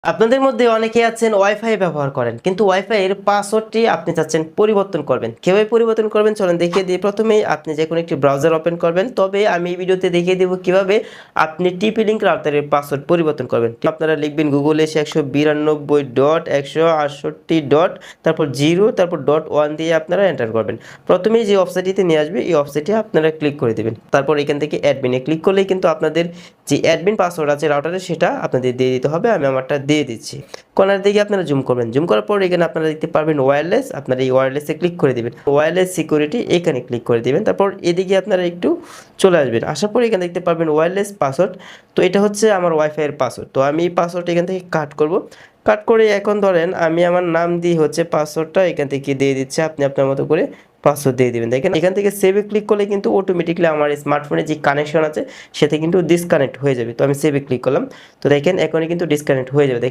আপনাদের মধ্যে অনেকেই আছেন ওয়াইফাই ব্যবহার করেন, কিন্তু ওয়াইফাই এর পাসওয়ার্ডটি আপনি চাচ্ছেন পরিবর্তন করবেন। কিভাবে পরিবর্তন করবেন চলেন দেখিয়ে দিই। প্রথমেই আপনি যে কোনো একটি ব্রাউজার ওপেন করবেন, তবে আমি এই ভিডিওতে দেখিয়ে দেব কিভাবে আপনি টিপি লিঙ্ক রাউটারের পাসওয়ার্ড পরিবর্তন করবেন। আপনারা লিখবেন গুগলে এসে 192.168. তারপর 0 তারপর .1 দিয়ে আপনারা এন্টার করবেন। প্রথমেই যে ওয়েবসাইটটিতে নিয়ে আসবে এই ওয়েবসাইটে আপনারা ক্লিক করে দেবেন। তারপর এখান থেকে অ্যাডমিনে ক্লিক করলেই কিন্তু আপনাদের যে অ্যাডমিন পাসওয়ার্ড আছে রাউটারে সেটা আপনাদের দিয়ে দিতে হবে। আমি আমারটা দিয়ে দিচ্ছি। কর্নার দিকে আপনারা জুম করবেন, জুম করার পর এখানে আপনারা দেখতে পারবেন ওয়্যারলেস, আপনারা এই ওয়্যারলেসে ক্লিক করে দিবেন। ওয়্যারলেস সিকিউরিটি এখানে ক্লিক করে দিবেন। তারপর এদিকে আপনারা একটু চলে আসবেন, আসার পর এখানে দেখতে পারবেন ওয়্যারলেস পাসওয়ার্ড। তো এটা হচ্ছে আমার ওয়াইফাই এর পাসওয়ার্ড। তো আমি এই পাসওয়ার্ডটা এখান থেকে কাট করব। কাট করে এখন ধরেন আমি আমার নাম দিয়ে হচ্ছে পাসওয়ার্ডটা এখান থেকে দিয়ে দিচ্ছি। আপনি আপনার মতো করে পাসওয়ার্ড দিয়ে দিবেন। দেখেন এখান থেকে সেভে ক্লিক করলে কিন্তু অটোমেটিকলি আমার স্মার্টফোনে যে কানেকশন আছে সেটা কিন্তু ডিসকানেক্ট হয়ে যাবে। তো আমি সেভে ক্লিক করলাম, তো দেখেন এখনই কিন্তু ডিসকানেক্ট হয়ে যাবে। দেখেন